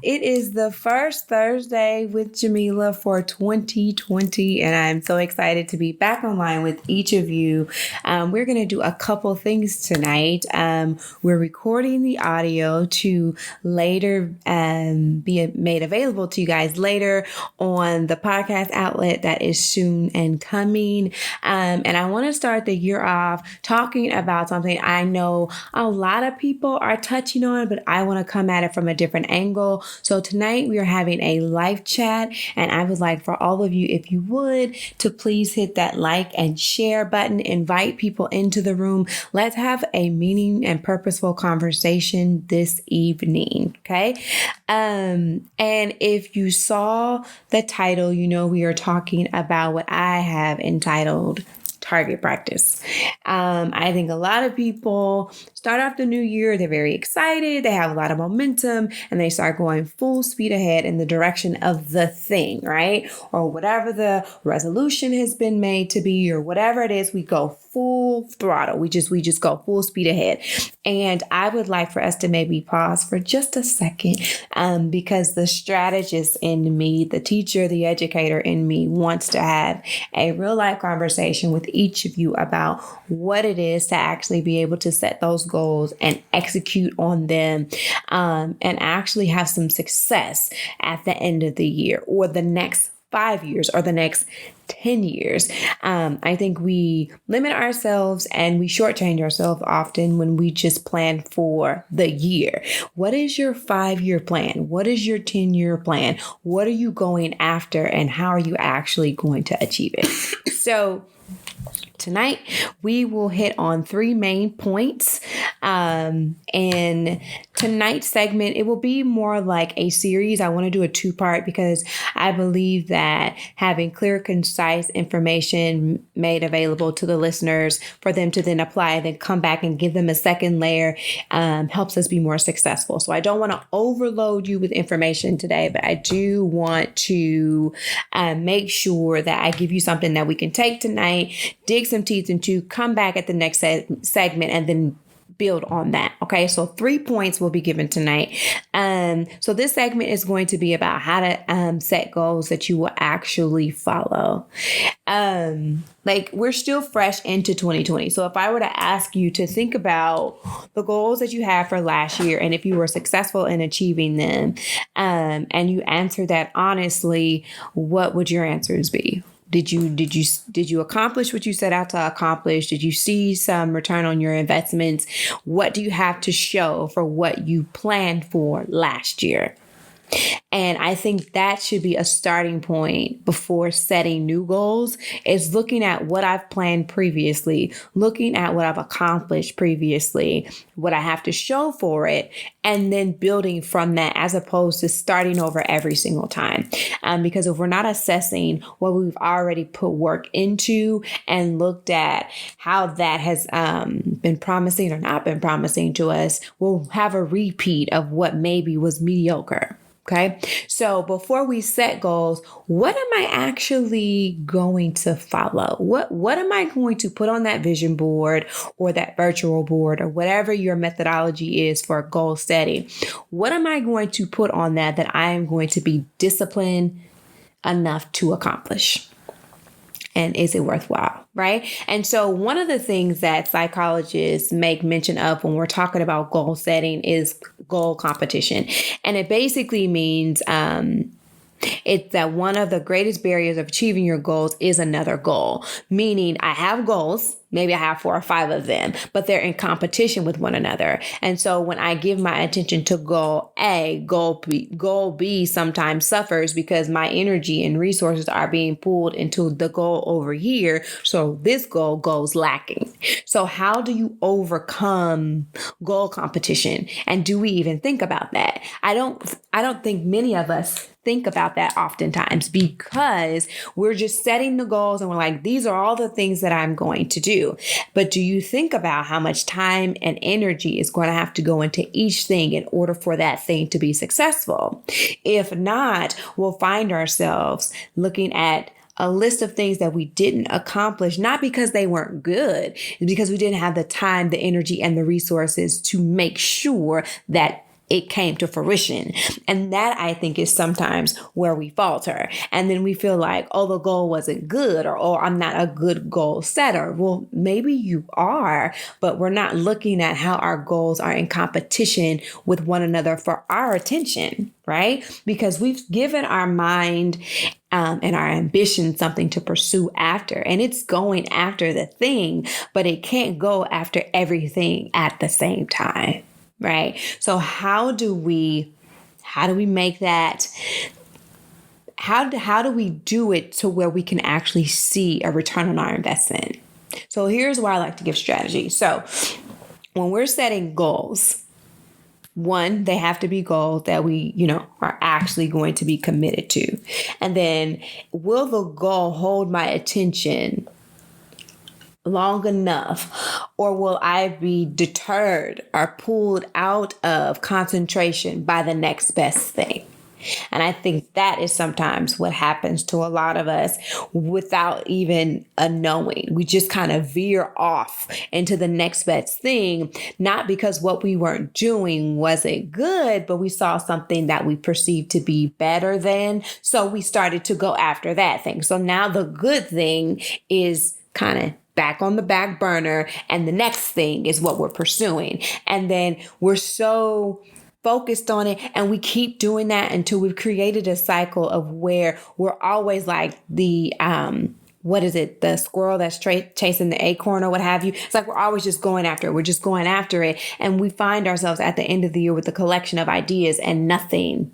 It is the first Thursday with Jamila for 2020, and I'm so excited to be back online with each of you. We're going to do a couple things tonight. We're recording the audio to later be made available to you guys later on the podcast outlet that is soon and coming. And I want to start the year off talking about something I know a lot of people are touching on, but I want to come at it from a different angle. So tonight we are having a live chat, and I would like for all of you, if you would, to please hit that like and share button, invite people into the room. Let's have a meaning and purposeful conversation this evening. Okay. And if you saw the title, you know, we are talking about what I have entitled target practice. I think a lot of people start off the new year, they're very excited, they have a lot of momentum, and they start going full speed ahead in the direction of the thing, right? Or whatever the resolution has been made to be, or whatever it is, we go full throttle. We just go full speed ahead. And I would like for us to maybe pause for just a second, because the strategist in me, the teacher, the educator in me wants to have a real life conversation with each of you about what it is to actually be able to set those goals and execute on them, and actually have some success at the end of the year or the next 5 years or the next 10 years. I think we limit ourselves and we shortchange ourselves often when we just plan for the year. What is your 5-year plan? What is your 10-year plan? What are you going after, and how are you actually going to achieve it? So tonight, we will hit on 3 main points. And tonight's segment, it will be more like a series. I want to do a 2-part because I believe that having clear, concise information made available to the listeners for them to then apply and then come back and give them a second layer helps us be more successful. So I don't want to overload you with information today, but I do want to make sure that I give you something that we can take tonight, dig some teeth into, come back at the next segment, and then build on that. Okay. So 3 points will be given tonight. So this segment is going to be about how to set goals that you will actually follow. Like we're still fresh into 2020. So if I were to ask you to think about the goals that you had for last year, and if you were successful in achieving them, and you answer that honestly, what would your answers be? Did you accomplish what you set out to accomplish? Did you see some return on your investments? What do you have to show for what you planned for last year? And I think that should be a starting point before setting new goals, is looking at what I've planned previously, looking at what I've accomplished previously, what I have to show for it, and then building from that, as opposed to starting over every single time. Because if we're not assessing what we've already put work into and looked at how that has been promising or not been promising to us, we'll have a repeat of what maybe was mediocre. Okay. So before we set goals, what am I actually going to follow? What am I going to put on that vision board or that virtual board or whatever your methodology is for goal setting? What am I going to put on that I am going to be disciplined enough to accomplish? And is it worthwhile, right? And so one of the things that psychologists make mention of when we're talking about goal setting is goal competition. And it basically means it's that one of the greatest barriers of achieving your goals is another goal. Meaning I have goals, maybe I have 4 or 5 of them, but they're in competition with one another. And so when I give my attention to goal A, goal B sometimes suffers because my energy and resources are being pulled into the goal over here. So this goal goes lacking. So how do you overcome goal competition? And do we even think about that? I don't think many of us think about that oftentimes, because we're just setting the goals and we're like, these are all the things that I'm going to do. But do you think about how much time and energy is going to have to go into each thing in order for that thing to be successful? If not, we'll find ourselves looking at a list of things that we didn't accomplish, not because they weren't good, it's because we didn't have the time, the energy, and the resources to make sure that it came to fruition. And that, I think, is sometimes where we falter. And then we feel like, oh, the goal wasn't good, or, oh, I'm not a good goal setter. Well, maybe you are, but we're not looking at how our goals are in competition with one another for our attention, right? Because we've given our mind and our ambition something to pursue after, and it's going after the thing, but it can't go after everything at the same time. Right. So how do we make that? How do we do it to where we can actually see a return on our investment? So here's why I like to give strategy. So when we're setting goals, one, they have to be goals that we, are actually going to be committed to. And then, will the goal hold my attention long enough, or will I be deterred or pulled out of concentration by the next best thing? And I think that is sometimes what happens to a lot of us without even a knowing. We just kind of veer off into the next best thing, not because what we weren't doing wasn't good, but we saw something that we perceived to be better than. So we started to go after that thing. So now the good thing is kind of back on the back burner, and the next thing is what we're pursuing. And then we're so focused on it, and we keep doing that until we've created a cycle of where we're always like the the squirrel that's chasing the acorn or what have you. It's like we're always just going after it. We're just going after it. And we find ourselves at the end of the year with a collection of ideas and nothing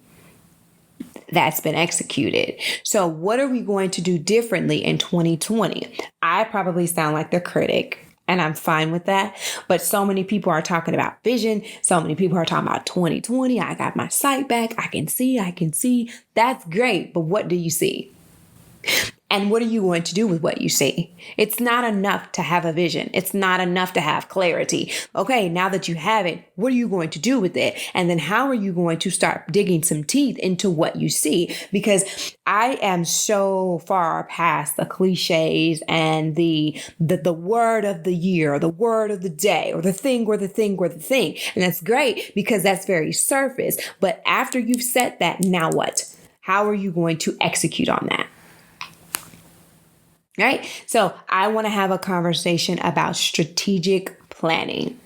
that's been executed. So what are we going to do differently in 2020? I probably sound like the critic, and I'm fine with that. But so many people are talking about vision. So many people are talking about 2020. I got my sight back. I can see. That's great. But what do you see? And what are you going to do with what you see? It's not enough to have a vision. It's not enough to have clarity. Okay, now that you have it, what are you going to do with it? And then how are you going to start digging some teeth into what you see? Because I am so far past the cliches and the word of the year, or the word of the day, or the thing, or the thing, or the thing. And that's great because that's very surface. But after you've set that, now what? How are you going to execute on that? Right? So I want to have a conversation about strategic planning.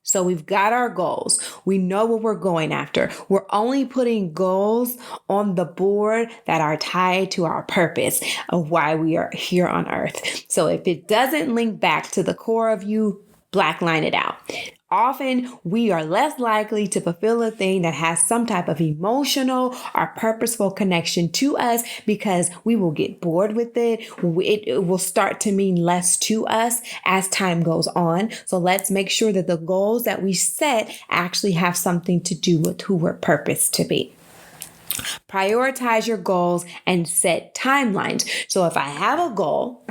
So we've got our goals. We know what we're going after. We're only putting goals on the board that are tied to our purpose of why we are here on earth. So if it doesn't link back to the core of you, black line it out. Often we are less likely to fulfill a thing that has some type of emotional or purposeful connection to us because we will get bored with it. It will start to mean less to us as time goes on. So let's make sure that the goals that we set actually have something to do with who we're purposed to be. Prioritize your goals and set timelines. So if I have a goal,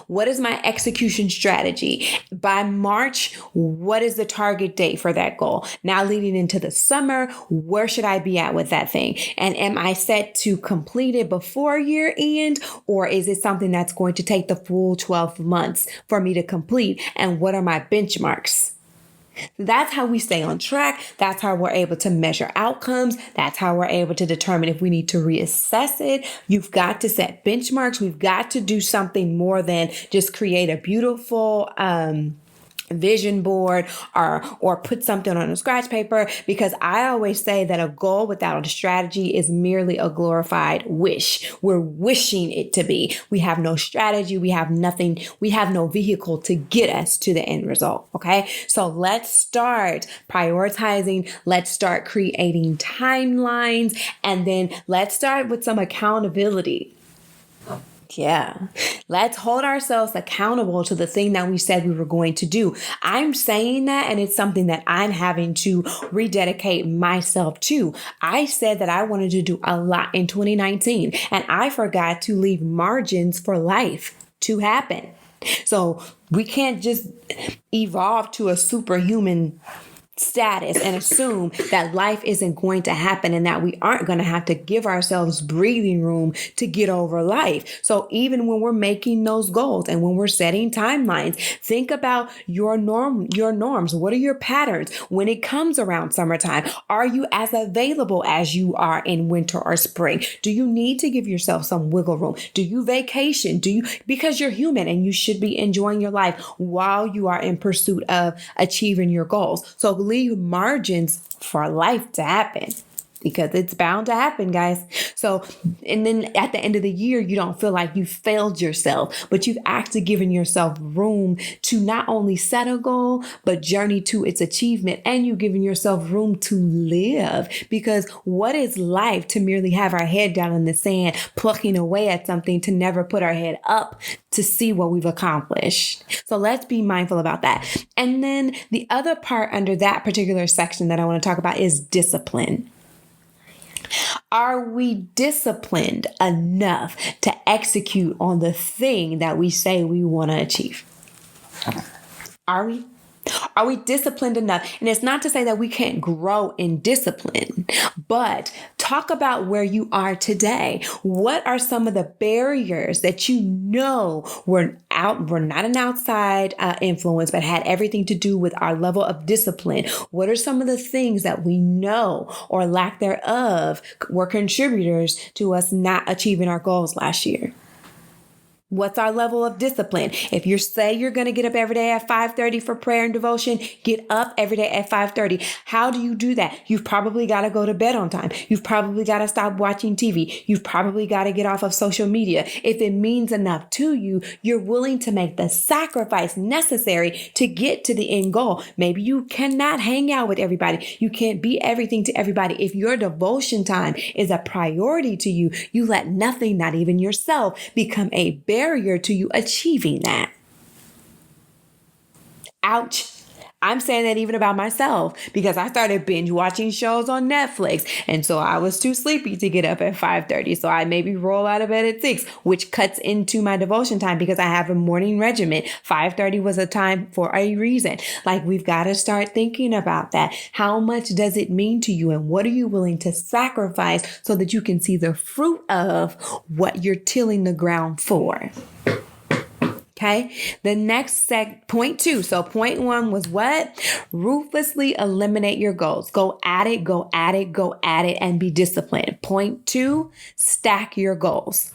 what is my execution strategy? By March, what is the target date for that goal? Now leading into the summer, where should I be at with that thing? And am I set to complete it before year end? Or is it something that's going to take the full 12 months for me to complete? And what are my benchmarks? That's how we stay on track. That's how we're able to measure outcomes. That's how we're able to determine if we need to reassess it. You've got to set benchmarks. We've got to do something more than just create a beautiful vision board or put something on a scratch paper, because I always say that a goal without a strategy is merely a glorified wish. We're wishing it to be. We have no strategy. We have nothing. We have no vehicle to get us to the end result. Okay. So let's start prioritizing. Let's start creating timelines, and then let's start with some accountability. Yeah. Let's hold ourselves accountable to the thing that we said we were going to do. I'm saying that, and it's something that I'm having to rededicate myself to. I said that I wanted to do a lot in 2019, and I forgot to leave margins for life to happen. So we can't just evolve to a superhuman status and assume that life isn't going to happen and that we aren't going to have to give ourselves breathing room to get over life. So even when we're making those goals and when we're setting timelines, think about your norms. What are your patterns when it comes around summertime? Are you as available as you are in winter or spring? Do you need to give yourself some wiggle room? Do you vacation? Because you're human and you should be enjoying your life while you are in pursuit of achieving your goals. So leave margins for life to happen, because it's bound to happen, guys. So, and then at the end of the year, you don't feel like you failed yourself, but you've actually given yourself room to not only set a goal, but journey to its achievement. And you've given yourself room to live, because what is life to merely have our head down in the sand, plucking away at something to never put our head up to see what we've accomplished? So let's be mindful about that. And then the other part under that particular section that I want to talk about is discipline. Are we disciplined enough to execute on the thing that we say we want to achieve? Are we? Are we disciplined enough? And it's not to say that we can't grow in discipline, but talk about where you are today. What are some of the barriers that you know were not an outside influence, but had everything to do with our level of discipline? What are some of the things that we know or lack thereof were contributors to us not achieving our goals last year? What's our level of discipline? If you say you're going to get up every day at 5:30 for prayer and devotion, get up every day at 5:30. How do you do that? You've probably got to go to bed on time. You've probably got to stop watching TV. You've probably got to get off of social media. If it means enough to you, you're willing to make the sacrifice necessary to get to the end goal. Maybe you cannot hang out with everybody. You can't be everything to everybody. If your devotion time is a priority to you, you let nothing, not even yourself, become a barrier to you achieving that. Ouch. I'm saying that even about myself, because I started binge watching shows on Netflix. And so I was too sleepy to get up at 5:30. So I maybe roll out of bed at 6, which cuts into my devotion time because I have a morning regimen. 5:30 was a time for a reason. Like, we've got to start thinking about that. How much does it mean to you? And what are you willing to sacrifice so that you can see the fruit of what you're tilling the ground for? Okay, the next point 2. So point 1 was what? Ruthlessly eliminate your goals. Go at it, go at it, go at it, and be disciplined. Point 2, stack your goals.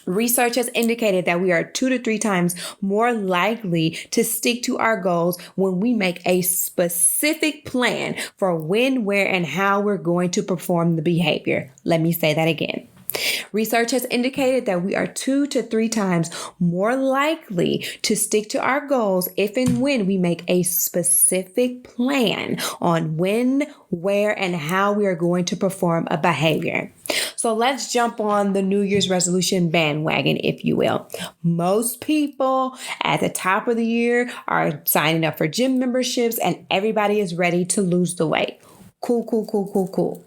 Research has indicated that we are 2 to 3 times more likely to stick to our goals when we make a specific plan for when, where, and how we're going to perform the behavior. Let me say that again. Research has indicated that we are 2 to 3 times more likely to stick to our goals if and when we make a specific plan on when, where, and how we are going to perform a behavior. So let's jump on the New Year's resolution bandwagon, if you will. Most people at the top of the year are signing up for gym memberships and everybody is ready to lose the weight. Cool.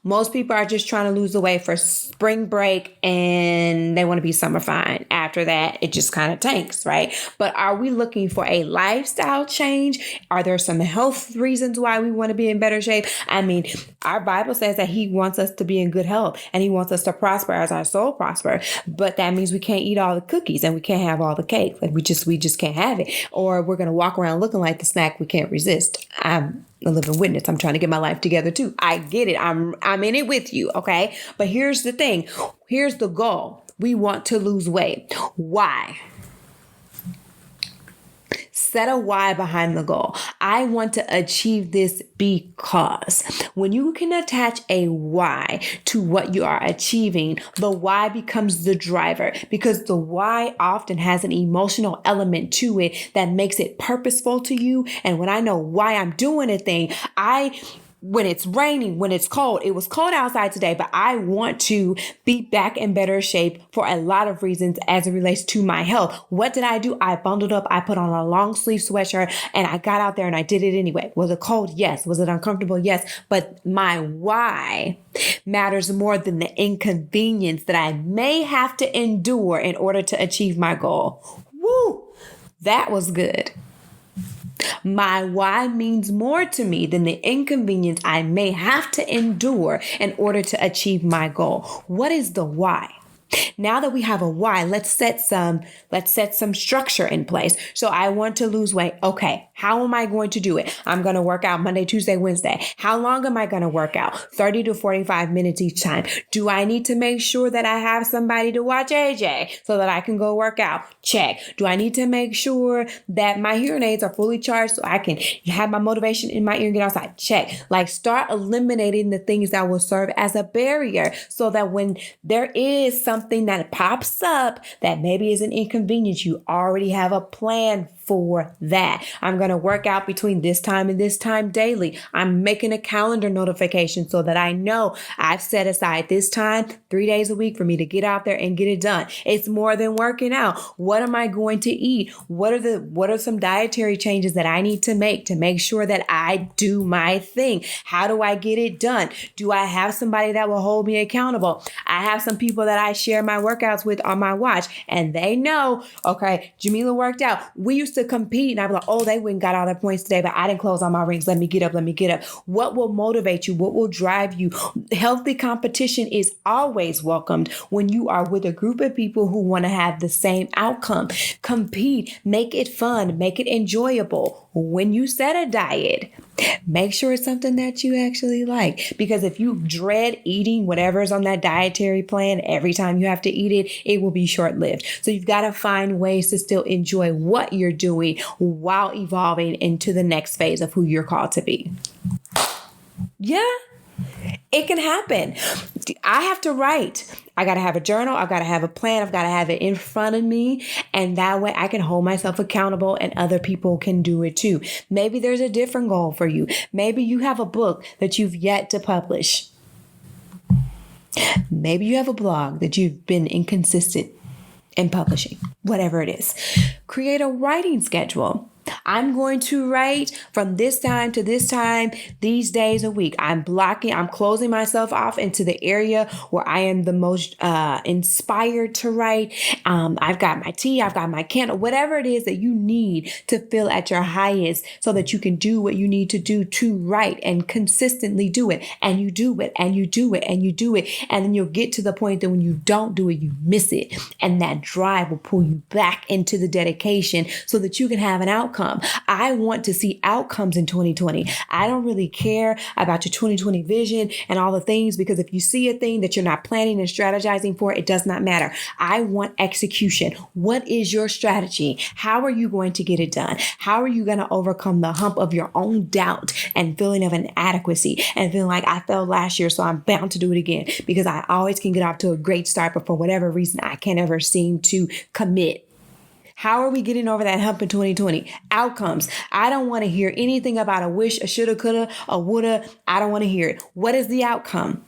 Most people are just trying to lose the weight for spring break and they want to be summer fine. After that, it just kind of tanks, right? But are we looking for a lifestyle change? Are there some health reasons why we want to be in better shape? I mean, our Bible says that he wants us to be in good health and he wants us to prosper as our soul prosper. But that means we can't eat all the cookies and we can't have all the cake. Like we just can't have it. Or we're going to walk around looking like the snack we can't resist. I'm a living witness. I'm trying to get my life together too. I get it. I'm in it with you. Okay. But here's the thing. Here's the goal. We want to lose weight. Why? Set a why behind the goal. I want to achieve this because when you can attach a why to what you are achieving, the why becomes the driver, because the why often has an emotional element to it that makes it purposeful to you. And when I know why I'm doing a thing, when it's raining, when it's cold, it was cold outside today, but I want to be back in better shape for a lot of reasons as it relates to my health. What did I do? I bundled up, I put on a long sleeve sweatshirt and I got out there and I did it anyway. Was it cold? Yes. Was it uncomfortable? Yes. But my why matters more than the inconvenience that I may have to endure in order to achieve my goal. Woo! That was good. My why means more to me than the inconvenience I may have to endure in order to achieve my goal. What is the why? Now that we have a why, let's set some structure in place. So I want to lose weight. Okay, how am I going to do it? I'm going to work out Monday, Tuesday, Wednesday. How long am I going to work out? 30 to 45 minutes each time. Do I need to make sure that I have somebody to watch AJ so that I can go work out? Check. Do I need to make sure that my hearing aids are fully charged so I can have my motivation in my ear and get outside? Check. Like, start eliminating the things that will serve as a barrier so that when there is something that pops up that maybe is an inconvenience, you already have a plan for that. I'm going to work out between this time and this time daily. I'm making a calendar notification so that I know I've set aside this time 3 days a week for me to get out there and get it done. It's more than working out. What am I going to eat? What are some dietary changes that I need to make sure that I do my thing? How do I get it done? Do I have somebody that will hold me accountable? I have some people that I share my workouts with on my watch, and they know, okay, Jamila worked out. We used to compete, and I'd be like, oh, they went and got all their points today, but I didn't close on my rings. Let me get up. What will motivate you? What will drive you? Healthy competition is always welcomed when you are with a group of people who want to have the same outcome. Compete, make it fun, make it enjoyable. When you set a diet, make sure it's something that you actually like. Because if you dread eating whatever's on that dietary plan every time you have to eat it, it will be short-lived. So you've got to find ways to still enjoy what you're doing while evolving into the next phase of who you're called to be. Yeah, it can happen. I have to write. I got to have a journal. I've got to have a plan. I've got to have it in front of me. And that way I can hold myself accountable and other people can do it too. Maybe there's a different goal for you. Maybe you have a book that you've yet to publish. Maybe you have a blog that you've been inconsistent in publishing. Whatever it is. Create a writing schedule. I'm going to write from this time to this time, these days a week. I'm closing myself off into the area where I am the most inspired to write. I've got my tea, I've got my candle, whatever it is that you need to feel at your highest so that you can do what you need to do to write and consistently do it. And you do it and you do it and you do it. And then you'll get to the point that when you don't do it, you miss it. And that drive will pull you back into the dedication so that you can have an outcome. I want to see outcomes in 2020. I don't really care about your 2020 vision and all the things, because if you see a thing that you're not planning and strategizing for, it does not matter. I want execution. What is your strategy? How are you going to get it done? How are you going to overcome the hump of your own doubt and feeling of inadequacy and feeling like I failed last year, so I'm bound to do it again, because I always can get off to a great start, but for whatever reason, I can't ever seem to commit. How are we getting over that hump in 2020? Outcomes. I don't want to hear anything about a wish, a shoulda, coulda, a woulda. I don't want to hear it. What is the outcome?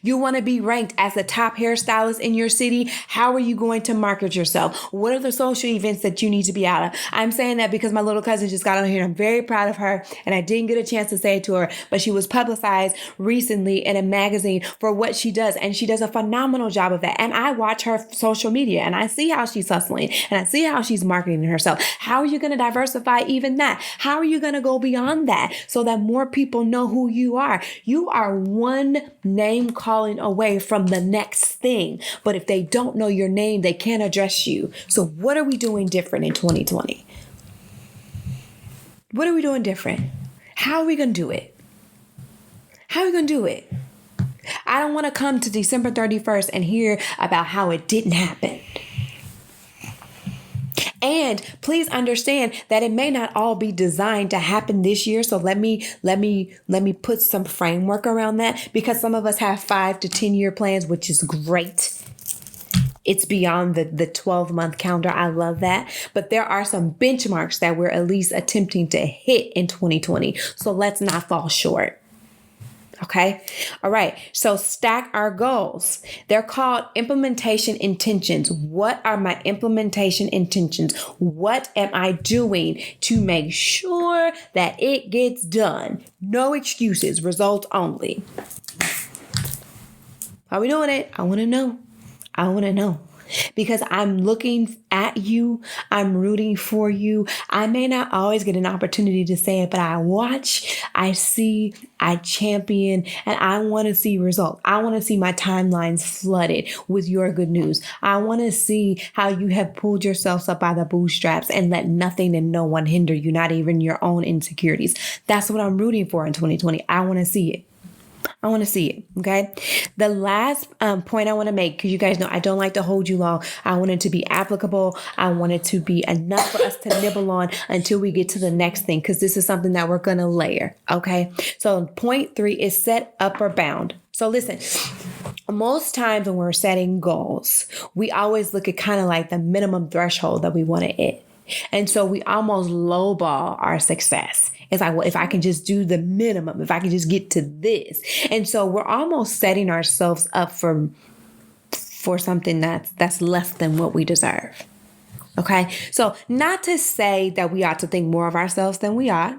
You want to be ranked as the top hairstylist in your city. How are you going to market yourself? What are the social events that you need to be out of? I'm saying that because my little cousin just got on here and I'm very proud of her. And I didn't get a chance to say it to her, but she was publicized recently in a magazine for what she does. And she does a phenomenal job of that. And I watch her social media and I see how she's hustling and I see how she's marketing herself. How are you going to diversify even that? How are you going to go beyond that so that more people know who you are? You are one name calling away from the next thing. But if they don't know your name, they can't address you. So what are we doing different in 2020? What are we doing different? How are we going to do it? How are we going to do it? I don't want to come to December 31st and hear about how it didn't happen. And please understand that it may not all be designed to happen this year. So let me put some framework around that, because some of us have 5 to 10 year plans, which is great. It's beyond the 12-month calendar. I love that. But there are some benchmarks that we're at least attempting to hit in 2020. So let's not fall short. Okay. All right. So stack our goals. They're called implementation intentions. What are my implementation intentions? What am I doing to make sure that it gets done? No excuses, results only. Are we doing it? I want to know. I want to know. because I'm looking at you. I'm rooting for you. I may not always get an opportunity to say it, but I watch, I see, I champion, and I want to see results. I want to see my timelines flooded with your good news. I want to see how you have pulled yourselves up by the bootstraps and let nothing and no one hinder you, not even your own insecurities. That's what I'm rooting for in 2020. I want to see it. I want to see it. Okay. The last point I want to make, because you guys know I don't like to hold you long. I want it to be applicable. I want it to be enough for us to nibble on until we get to the next thing, because this is something that we're going to layer. Okay. So point 3 is set upper bound. So listen, most times when we're setting goals, we always look at kind of like the minimum threshold that we want to hit. And so we almost lowball our success. It's like, well, if I can just do the minimum, if I can just get to this. And so we're almost setting ourselves up for something that's less than what we deserve. Okay. So not to say that we ought to think more of ourselves than we ought.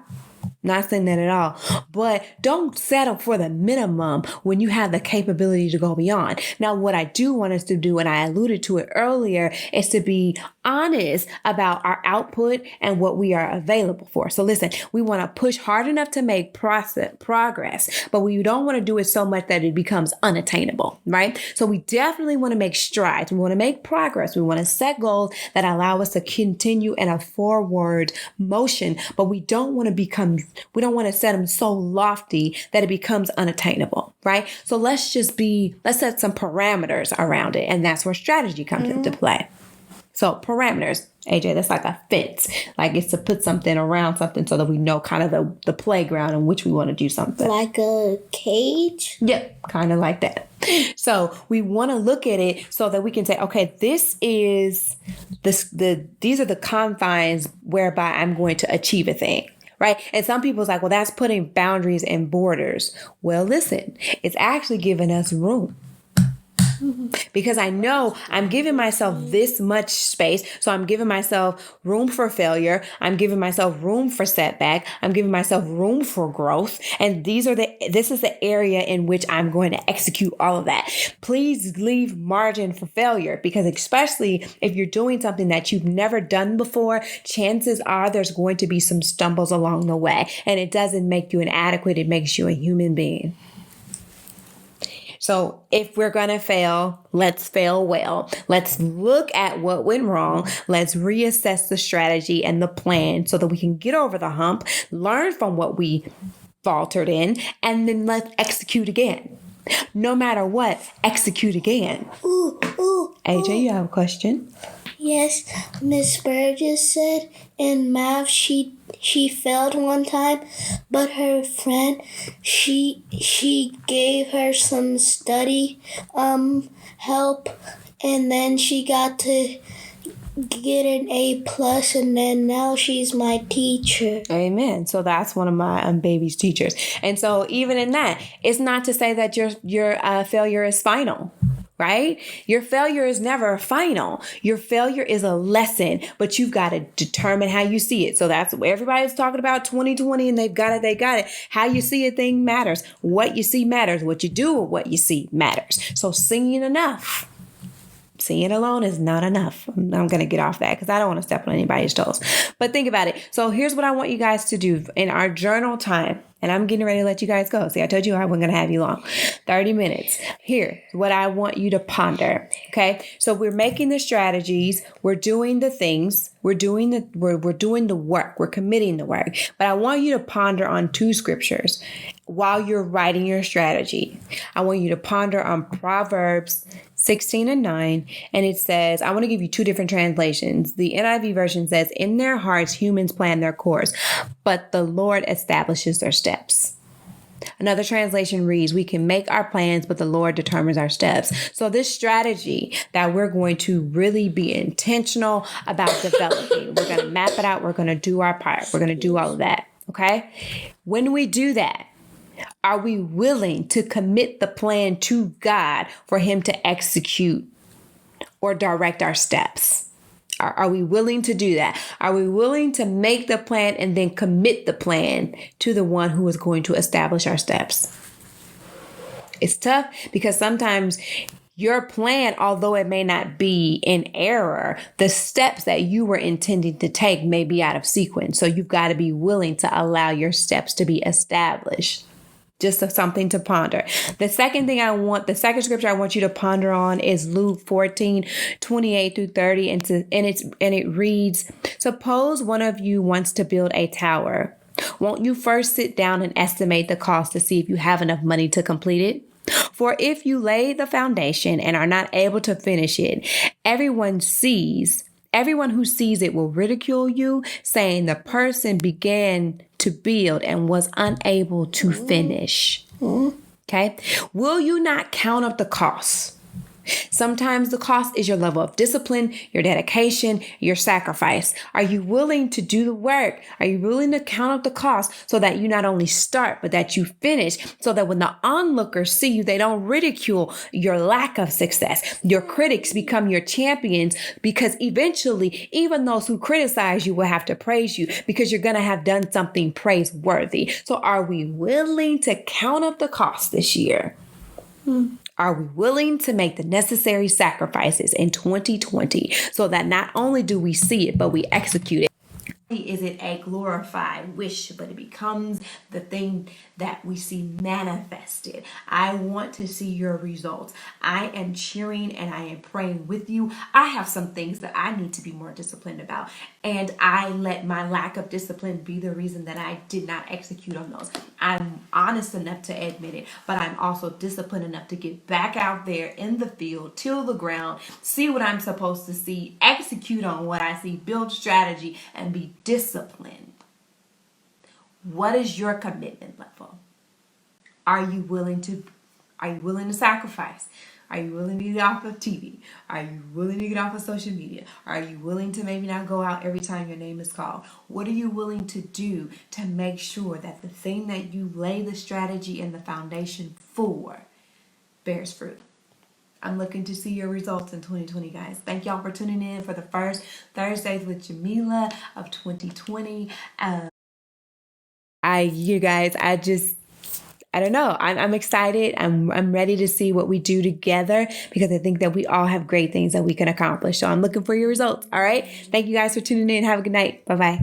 Not saying that at all, but don't settle for the minimum when you have the capability to go beyond. Now, what I do want us to do, and I alluded to it earlier, is to be honest about our output and what we are available for. So listen, we want to push hard enough to make progress, but we don't want to do it so much that it becomes unattainable, right? So we definitely want to make strides. We want to make progress. We want to set goals that allow us to continue in a forward motion, but we don't want to set them so lofty that it becomes unattainable, right? So let's set some parameters around it. And that's where strategy comes into play. So parameters, AJ, that's like a fence. Like it's to put something around something so that we know kind of the playground in which we want to do something. Like a cage? Yep, kind of like that. So we want to look at it so that we can say, okay, these are the confines whereby I'm going to achieve a thing. Right. And some people's like, well, that's putting boundaries and borders. Well, listen, it's actually giving us room. Because I know I'm giving myself this much space. So I'm giving myself room for failure. I'm giving myself room for setback. I'm giving myself room for growth. And this is the area in which I'm going to execute all of that. Please leave margin for failure, because especially if you're doing something that you've never done before, chances are there's going to be some stumbles along the way. And it doesn't make you inadequate. It makes you a human being. So if we're going to fail, let's fail well. Let's look at what went wrong. Let's reassess the strategy and the plan so that we can get over the hump, learn from what we faltered in, and then let's execute again. No matter what, execute again. AJ, you have a question? Yes, Miss Burgess said in math she failed one time, but her friend she gave her some study help, and then she got to get an A+, and then now she's my teacher. Amen. So that's one of my baby's teachers. And so even in that, it's not to say that your failure is final. Right? Your failure is never final. Your failure is a lesson, but you've got to determine how you see it. So that's what everybody's talking about 2020, and they've got it. How you see a thing matters. What you see matters. What you do with what you see matters. So seeing enough. Seeing alone is not enough. I'm going to get off that because I don't want to step on anybody's toes. But think about it. So here's what I want you guys to do in our journal time. And I'm getting ready to let you guys go. See, I told you I wasn't going to have you long. 30 minutes. Here's what I want you to ponder. Okay. So we're making the strategies. We're doing the things. We're doing the work. We're committing the work. But I want you to ponder on 2 scriptures while you're writing your strategy. I want you to ponder on Proverbs 16:9, and it says, I want to give you 2 different translations. The NIV version says, in their hearts, humans plan their course, but the Lord establishes their steps. Another translation reads, we can make our plans, but the Lord determines our steps. So this strategy that we're going to really be intentional about developing, we're going to map it out. We're going to do our part. We're going to do all of that. Okay. When we do that, are we willing to commit the plan to God for him to execute or direct our steps? Are we willing to do that? Are we willing to make the plan and then commit the plan to the one who is going to establish our steps? It's tough because sometimes Your plan, although it may not be in error, the steps that you were intending to take may be out of sequence. So you've got to be willing to allow your steps to be established. Just something to ponder. The second scripture I want you to ponder on is Luke 14:28-30. And it reads, suppose one of you wants to build a tower. Won't you first sit down and estimate the cost to see if you have enough money to complete it? For if you lay the foundation and are not able to finish it, everyone who sees it will ridicule you, saying the person began to build and was unable to finish. Okay? Will you not count up the costs? Sometimes the cost is your level of discipline, your dedication, your sacrifice. Are you willing to do the work? Are you willing to count up the cost so that you not only start, but that you finish, so that when the onlookers see you, they don't ridicule your lack of success? Your critics become your champions, because eventually, even those who criticize you will have to praise you, because you're going to have done something praiseworthy. So are we willing to count up the cost this year? Are we willing to make the necessary sacrifices in 2020 so that not only do we see it, but we execute it? Is it a glorified wish, but it becomes the thing that we see manifested? I want to see your results. I am cheering and I am praying with you. I have some things that I need to be more disciplined about, and I let my lack of discipline be the reason that I did not execute on those. I'm honest enough to admit it, but I'm also disciplined enough to get back out there in the field, till the ground, see what I'm supposed to see, execute on what I see, build strategy, and be disciplined. What is your commitment level? Are you willing to sacrifice? Are you willing to get off of TV? Are you willing to get off of social media? Are you willing to maybe not go out every time your name is called? What are you willing to do to make sure that the thing that you lay the strategy and the foundation for bears fruit? I'm looking to see your results in 2020, guys. Thank y'all for tuning in for the first Thursdays with Jamila of 2020. I don't know. I'm excited. I'm ready to see what we do together, because I think that we all have great things that we can accomplish. So I'm looking for your results. All right. Thank you guys for tuning in. Have a good night. Bye-bye.